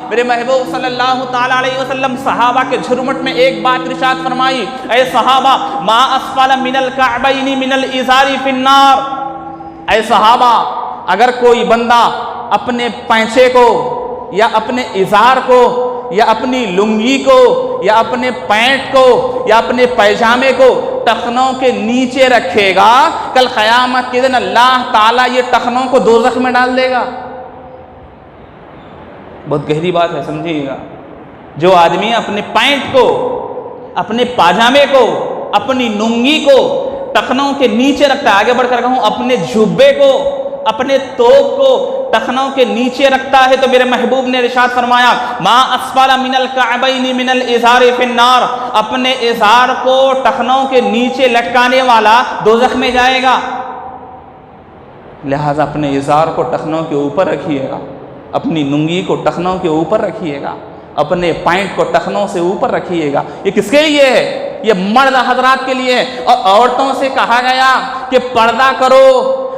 میرے محبوب صلی اللہ تعالیٰ علیہ وسلم صحابہ کے جھرمٹ میں ایک بات ارشاد فرمائی، اے صحابہ ما اسفل من الکعبین من الازار فی النار، اے صحابہ اگر کوئی بندہ اپنے پینچے کو یا اپنے ازار کو یا اپنی لنگی کو یا اپنے پینٹ کو یا اپنے پیجامے کو ٹخنوں کے نیچے رکھے گا، کل قیامت کے دن اللہ تعالیٰ یہ ٹخنوں کو دوزخ میں ڈال دے گا۔ بہت گہری بات ہے، سمجھیے گا۔ جو آدمی اپنے پینٹ کو، اپنے پاجامے کو، اپنی لنگی کو ٹخنوں کے نیچے رکھتا ہے، آگے بڑھ کر کہوں اپنے جبے کو، اپنے توپ کو ٹخنوں کے نیچے رکھتا ہے، تو میرے محبوب نے ارشاد فرمایا ما اسفل من الکعبین من الازار فی النار، اپنے ازار کو ٹخنوں کے نیچے لٹکانے والا دوزخ میں جائے گا۔ لہٰذا اپنے ازار کو ٹخنوں کے اوپر رکھیے گا، اپنی لنگی کو ٹخنوں کے اوپر رکھیے گا، اپنے پینٹ کو ٹخنوں سے اوپر رکھیے گا۔ یہ کس کے لیے ہے؟ یہ مرد حضرات کے لیے ہے۔ اور عورتوں سے کہا گیا کہ پردہ کرو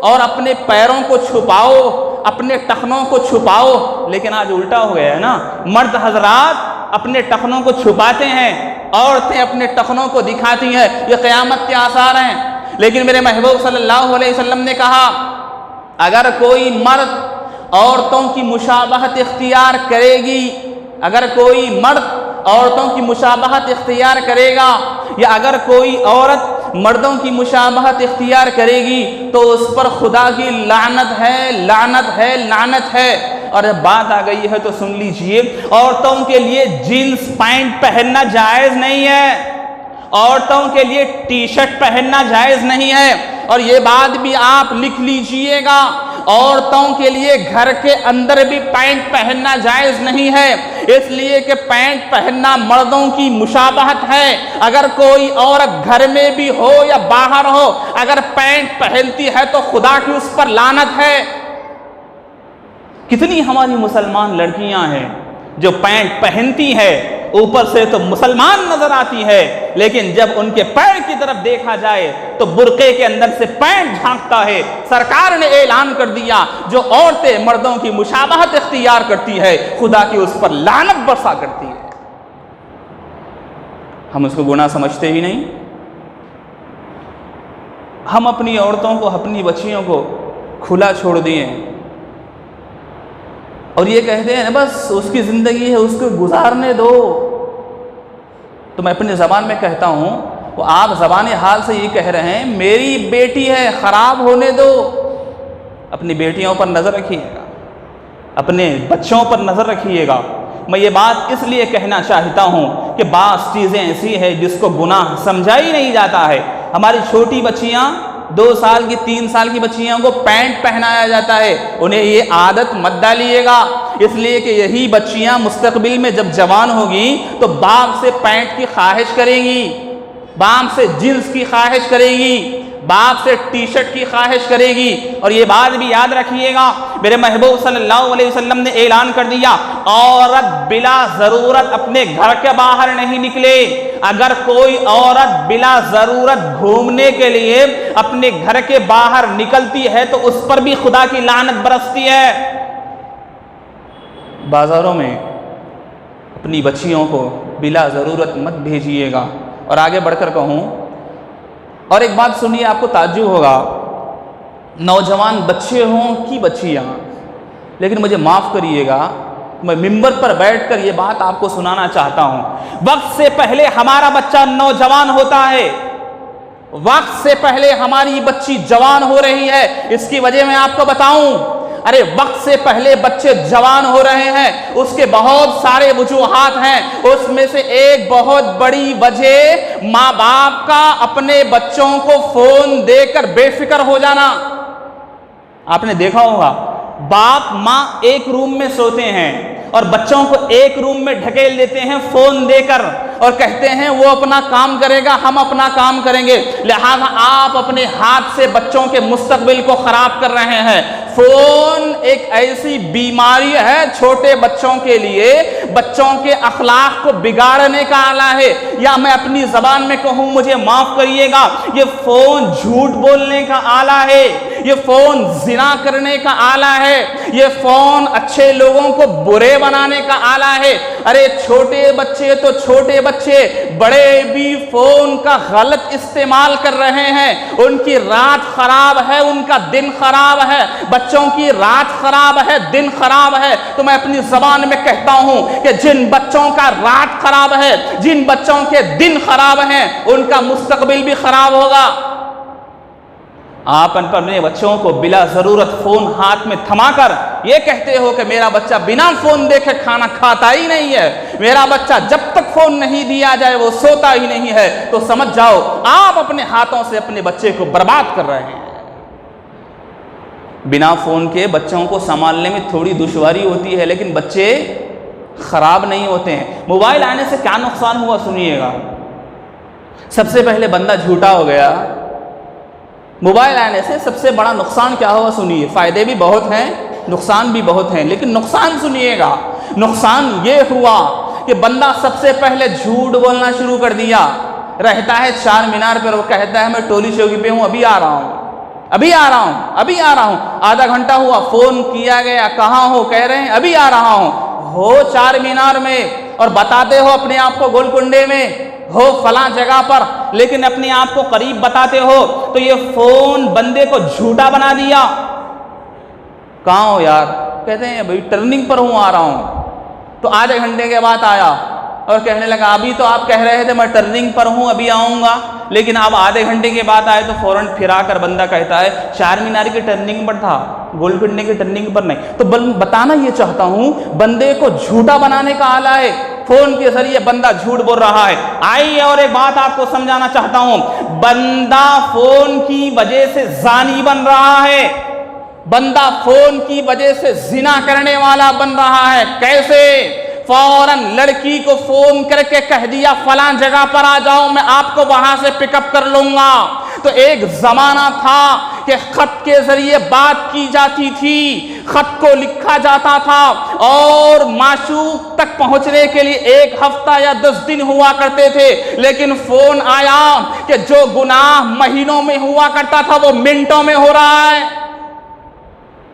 اور اپنے پیروں کو چھپاؤ، اپنے ٹخنوں کو چھپاؤ، لیکن آج الٹا ہو گیا ہے نا، مرد حضرات اپنے ٹخنوں کو چھپاتے ہیں، عورتیں اپنے ٹخنوں کو دکھاتی ہیں، یہ قیامت کے آثار ہیں۔ لیکن میرے محبوب صلی اللہ علیہ وسلم نے کہا اگر کوئی مرد عورتوں کی مشابہت اختیار کرے گی، اگر کوئی مرد عورتوں کی مشابہت اختیار کرے گا، یا اگر کوئی عورت مردوں کی مشابہت اختیار کرے گی تو اس پر خدا کی لعنت ہے، لعنت ہے، لعنت ہے۔ اور جب بات آ گئی ہے تو سن لیجئے، عورتوں کے لیے جینس پینٹ پہننا جائز نہیں ہے، عورتوں کے لیے ٹی شرٹ پہننا جائز نہیں ہے، اور یہ بات بھی آپ لکھ لیجئے گا، عورتوں کے لیے گھر کے اندر بھی پینٹ پہننا جائز نہیں ہے، اس لیے کہ پینٹ پہننا مردوں کی مشابہت ہے۔ اگر کوئی عورت گھر میں بھی ہو یا باہر ہو، اگر پینٹ پہنتی ہے تو خدا کی اس پر لعنت ہے۔ کتنی ہماری مسلمان لڑکیاں ہیں جو پینٹ پہنتی ہے، اوپر سے تو مسلمان نظر آتی ہے، لیکن جب ان کے پیر کی طرف دیکھا جائے تو برقعے کے اندر سے پینٹ جھانکتا ہے۔ سرکار نے اعلان کر دیا جو عورتیں مردوں کی مشابہت اختیار کرتی ہے، خدا کی اس پر لعنت برسا کرتی ہے۔ ہم اس کو گناہ سمجھتے ہی نہیں۔ ہم اپنی عورتوں کو، اپنی بچیوں کو کھلا چھوڑ دیے اور یہ کہتے ہیں بس اس کی زندگی ہے، اس کو گزارنے دو۔ تو میں اپنی زبان میں کہتا ہوں، وہ آپ زبان حال سے یہ کہہ رہے ہیں میری بیٹی ہے، خراب ہونے دو۔ اپنی بیٹیوں پر نظر رکھیے گا، اپنے بچوں پر نظر رکھیے گا۔ میں یہ بات اس لیے کہنا چاہتا ہوں کہ بعض چیزیں ایسی ہیں جس کو گناہ سمجھا ہی نہیں جاتا ہے۔ ہماری چھوٹی بچیاں، 2 سال کی 3 سال کی بچیوں کو پینٹ پہنایا جاتا ہے، انہیں یہ عادت مت ڈالیے گا، اس لیے کہ یہی بچیاں مستقبل میں جب جوان ہوگی تو باپ سے پینٹ کی خواہش کریں گی، باپ سے جینس کی خواہش کرے گی، باپ سے ٹی شرٹ کی خواہش کرے گی۔ اور یہ بات بھی یاد رکھیے گا، میرے محبوب صلی اللہ علیہ وسلم نے اعلان کر دیا عورت بلا ضرورت اپنے گھر کے باہر نہیں نکلے۔ اگر کوئی عورت بلا ضرورت گھومنے کے لیے اپنے گھر کے باہر نکلتی ہے تو اس پر بھی خدا کی لعنت برستی ہے۔ بازاروں میں اپنی بچیوں کو بلا ضرورت مت بھیجیے گا۔ اور آگے بڑھ کر کہوں، اور ایک بات سنیے، آپ کو تعجب ہوگا، نوجوان بچے ہوں کی بچیاں، لیکن مجھے معاف کریے گا، میں ممبر پر بیٹھ کر یہ بات آپ کو سنانا چاہتا ہوں۔ وقت سے پہلے ہمارا بچہ نوجوان ہوتا ہے، وقت سے پہلے ہماری بچی جوان ہو رہی ہے۔ اس کی وجہ میں آپ کو بتاؤں، ارے وقت سے پہلے بچے جوان ہو رہے ہیں، اس کے بہت سارے وجوہات ہیں۔ اس میں سے ایک بہت بڑی وجہ ماں باپ کا اپنے بچوں کو فون دے کر بے فکر ہو جانا۔ آپ نے دیکھا ہوگا باپ ماں ایک روم میں سوتے ہیں اور بچوں کو ایک روم میں ڈھکیل دیتے ہیں فون دے کر، اور کہتے ہیں وہ اپنا کام کرے گا، ہم اپنا کام کریں گے۔ لہذا آپ اپنے ہاتھ سے بچوں کے مستقبل کو خراب کر رہے ہیں۔ فون ایک ایسی بیماری ہے چھوٹے بچوں کے لیے، بچوں کے اخلاق کو بگاڑنے کا آلہ ہے، یا میں اپنی زبان میں کہوں، مجھے معاف کریے گا، یہ فون جھوٹ بولنے کا آلہ ہے، یہ فون زنا کرنے کا آلہ ہے، یہ فون اچھے لوگوں کو برے بنانے کا آلہ ہے۔ ارے چھوٹے بچے تو چھوٹے بچے، بڑے بھی فون کا غلط استعمال کر رہے ہیں، ان کی رات خراب ہے، ان کا دن خراب ہے۔ بچوں کی رات خراب ہے، دن خراب ہے، تو میں اپنی زبان میں کہتا ہوں کہ جن بچوں کا رات خراب ہے، جن بچوں کے دن خراب ہیں، ان کا مستقبل بھی خراب ہوگا۔ آپ اپنے بچوں کو بلا ضرورت فون ہاتھ میں تھما کر یہ کہتے ہو کہ میرا بچہ بنا فون دیکھے کھانا کھاتا ہی نہیں ہے، میرا بچہ جب تک فون نہیں دیا جائے وہ سوتا ہی نہیں ہے، تو سمجھ جاؤ آپ اپنے ہاتھوں سے اپنے بچے کو برباد کر رہے ہیں۔ بنا فون کے بچوں کو سنبھالنے میں تھوڑی دشواری ہوتی ہے، لیکن بچے خراب نہیں ہوتے ہیں۔ موبائل آنے سے کیا نقصان ہوا سنیے گا۔ سب سے پہلے بندہ جھوٹا ہو گیا۔ موبائل آنے سے سب سے بڑا نقصان کیا ہوا سنیے، فائدے بھی بہت ہیں، نقصان بھی بہت ہیں، لیکن نقصان سنیے گا۔ نقصان یہ ہوا کہ بندہ سب سے پہلے جھوٹ بولنا شروع کر دیا۔ رہتا ہے چار مینار پر، وہ کہتا ہے میں ٹولی چوکی پہ ہوں، ابھی آ رہا ہوں، ابھی آ رہا ہوں، ابھی آ رہا ہوں۔ آدھا گھنٹہ ہوا، فون کیا گیا، کہاں ہو، کہہ رہے ہیں ابھی آ رہا ہوں۔ ہو چار مینار میں اور بتاتے ہو اپنے آپ کو گولکنڈے میں، ہو فلاں جگہ پر، لیکن اپنے آپ کو قریب بتاتے ہو، تو یہ فون بندے کو جھوٹا بنا دیا۔ کہاں ہو یار؟ کہتے ہیں بھائی ٹرننگ پر ہوں، آ رہا ہوں۔ تو آدھے گھنٹے کے بعد آیا اور کہنے لگا ابھی تو آپ کہہ رہے تھے میں ٹرننگ پر ہوں، ابھی آؤں گا، لیکن آپ آدھے گھنٹے کے بعد آئے تو فوراً پھرا کر بندہ کہتا ہے چار مینار کی ٹرننگ پر تھا، گولکنڈے کی ٹرننگ پر نہیں۔ تو بتانا یہ چاہتا ہوں بندے کو جھوٹا بنانے کا آلہ ہے، فون کے ذریعے بندہ جھوٹ بول رہا ہے۔ آئیے اور ایک بات آپ کو سمجھانا چاہتا ہوں، بندہ فون کی وجہ سے زانی بن رہا ہے، بندہ فون کی وجہ سے زنا کرنے والا بن رہا ہے۔ کیسے؟ فوراً لڑکی کو فون کر کے کہہ دیا فلاں جگہ پر آ جاؤ، میں آپ کو وہاں سے پک اپ کر لوں گا۔ تو ایک زمانہ تھا کہ خط کے ذریعے بات کی جاتی تھی، خط کو لکھا جاتا تھا اور معشوق تک پہنچنے کے لیے 1 ہفتہ یا 10 دن ہوا کرتے تھے، لیکن فون آیا کہ جو گناہ مہینوں میں ہوا کرتا تھا وہ منٹوں میں ہو رہا ہے،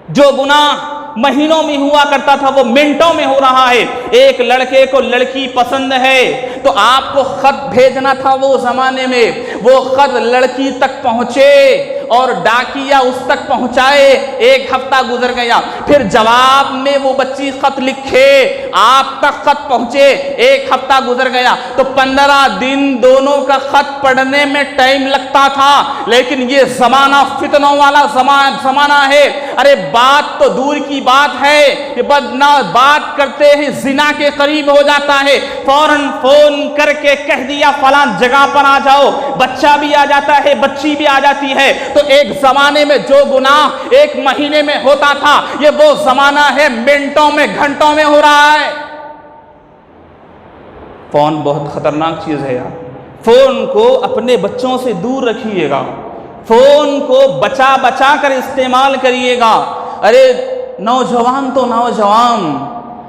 جو گناہ مہینوں میں ہوا کرتا تھا وہ منٹوں میں ہو رہا ہے۔ ایک لڑکے کو لڑکی پسند ہے تو آپ کو خط بھیجنا تھا، وہ زمانے میں وہ خط لڑکی تک پہنچے اور ڈاکیا اس تک پہنچائے، 1 ہفتہ گزر گیا، پھر جواب میں وہ بچی خط لکھے، آپ تک خط پہنچے، 1 ہفتہ گزر گیا، تو 15 دن دونوں کا خط پڑھنے میں ٹائم لگتا تھا۔ لیکن یہ زمانہ فتنوں والا زمانہ ہے۔ ارے بات تو دور کی بات ہے کہ بات کرتے ہی زنا کے قریب ہو جاتا ہے، فوراً فون کر کے کہہ دیا فلاں جگہ پر آ جاؤ، بچہ بھی آ جاتا ہے، بچی بھی آ جاتی ہے۔ تو ایک زمانے میں جو گناہ 1 مہینے میں ہوتا تھا، یہ وہ زمانہ ہے منٹوں میں گھنٹوں میں ہو رہا ہے۔ فون بہت خطرناک چیز ہے یار، فون کو اپنے بچوں سے دور رکھیے گا، فون کو بچا بچا کر استعمال کریے گا۔ ارے نوجوان تو نوجوان،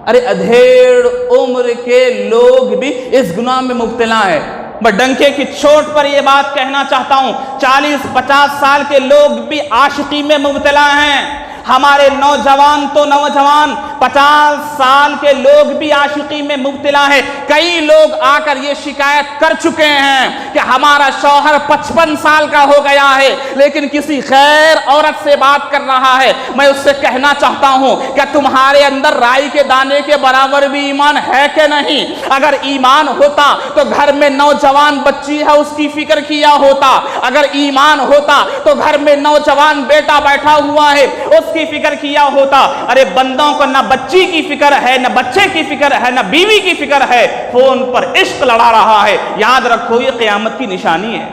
ارے ادھیڑ عمر کے لوگ بھی اس گناہ میں مبتلا ہیں۔ میں ڈنکے کی چوٹ پر یہ بات کہنا چاہتا ہوں، 40-50 سال کے لوگ بھی عاشقی میں مبتلا ہیں۔ ہمارے نوجوان تو نوجوان، 50 سال کے لوگ بھی عاشقی میں مبتلا ہے۔ کئی لوگ آ کر یہ شکایت کر چکے ہیں کہ ہمارا شوہر 55 سال کا ہو گیا ہے لیکن کسی غیر عورت سے بات کر رہا ہے۔ میں اس سے کہنا چاہتا ہوں کہ تمہارے اندر رائی کے دانے کے برابر بھی ایمان ہے کہ نہیں؟ اگر ایمان ہوتا تو گھر میں نوجوان بچی ہے اس کی فکر کیا ہوتا، اگر ایمان ہوتا تو گھر میں نوجوان بیٹا بیٹھا ہوا ہے اس کی فکر کیا ہوتا۔ ارے بندوں کو نہ بچی کی فکر ہے، نہ بچے کی فکر ہے، نہ بیوی کی فکر ہے، فون پر عشق لڑا رہا ہے۔ یاد رکھو یہ قیامت کی نشانی ہے،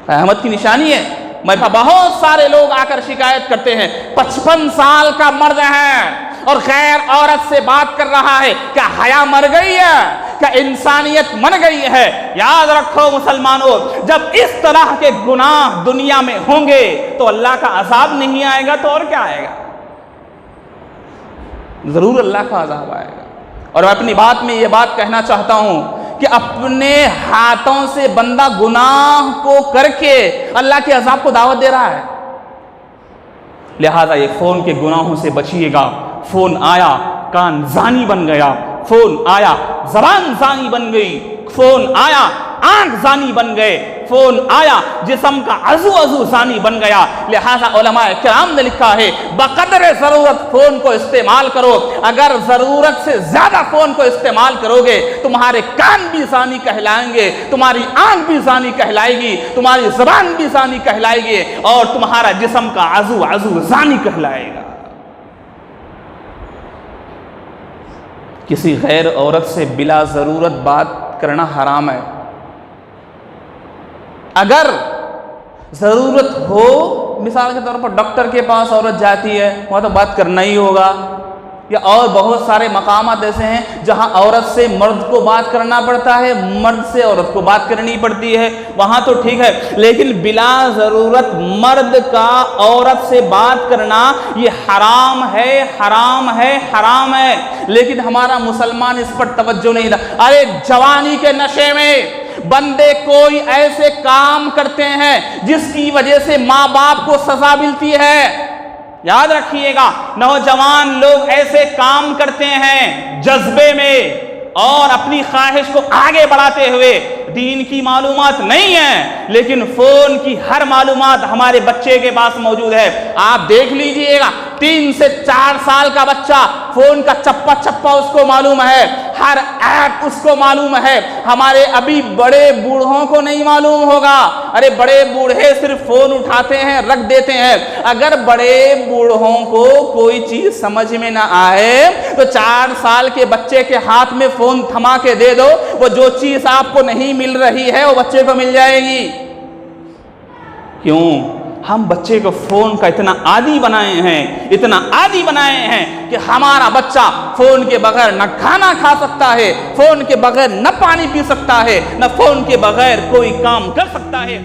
قیامت کی نشانی ہے۔ بہت سارے لوگ آ کر شکایت کرتے ہیں 55 سال کا مرد ہے اور غیر عورت سے بات کر رہا ہے، کیا حیا مر گئی ہے؟ کیا انسانیت من گئی ہے؟ یاد رکھو مسلمانوں، جب اس طرح کے گناہ دنیا میں ہوں گے تو اللہ کا عذاب نہیں آئے گا تو اور کیا آئے گا؟ ضرور اللہ کا عذاب آئے گا۔ اور میں اپنی بات میں یہ بات کہنا چاہتا ہوں کہ اپنے ہاتھوں سے بندہ گناہ کو کر کے اللہ کے عذاب کو دعوت دے رہا ہے. لہذا یہ فون کے گناہوں سے بچیے گا. فون آیا کان زانی بن گیا, فون آیا زبان زانی بن گئی, فون آیا آنکھ زانی بن گئے, فون آیا جسم کا عضو زانی بن گیا. لہذا علماء کرام نے لکھا ہے بقدر ضرورت فون کو استعمال کرو. اگر ضرورت سے زیادہ فون کو استعمال کرو گے تمہارے کان بھی زانی کہلائیں گے, تمہاری آنکھ بھی زانی کہلائے گی, تمہاری زبان بھی زانی کہلائے گی, اور تمہارا جسم کا عضو زانی کہلائے گا. کسی غیر عورت سے بلا ضرورت بات کرنا حرام ہے. اگر ضرورت ہو, مثال کے طور پر ڈاکٹر کے پاس عورت جاتی ہے, وہاں تو بات کرنا ہی ہوگا. یا اور بہت سارے مقامات ایسے ہیں جہاں عورت سے مرد کو بات کرنا پڑتا ہے, مرد سے عورت کو بات کرنی پڑتی ہے, وہاں تو ٹھیک ہے. لیکن بلا ضرورت مرد کا عورت سے بات کرنا یہ حرام ہے, حرام ہے, حرام ہے. لیکن ہمارا مسلمان اس پر توجہ نہیں دیتا. ارے جوانی کے نشے میں بندے کوئی ایسے کام کرتے ہیں جس کی وجہ سے ماں باپ کو سزا ملتی ہے. یاد رکھیے گا, نوجوان لوگ ایسے کام کرتے ہیں جذبے میں اور اپنی خواہش کو آگے بڑھاتے ہوئے. دین کی معلومات نہیں ہے لیکن فون کی ہر معلومات ہمارے بچے کے پاس موجود ہے. آپ دیکھ لیجئے گا 3 سے 4 سال کا بچہ فون کا چپا چپا اس کو معلوم ہے, ہر ایپ اس کو معلوم ہے. ہمارے ابھی بڑے بوڑھوں کو نہیں معلوم ہوگا. ارے بڑے بوڑھے صرف فون اٹھاتے ہیں رکھ دیتے ہیں. اگر بڑے بوڑھوں کو کوئی چیز سمجھ میں نہ آئے تو 4 سال کے بچے کے ہاتھ میں فون تھما کے دے دو, وہ جو چیز آپ کو نہیں مل رہی ہے وہ بچے کو مل جائے گی. کیوں؟ ہم بچے کو فون کا اتنا عادی بنائے ہیں, اتنا عادی بنائے ہیں کہ ہمارا بچہ فون کے بغیر نہ کھانا کھا سکتا ہے, فون کے بغیر نہ پانی پی سکتا ہے, نہ فون کے بغیر کوئی کام کر سکتا ہے.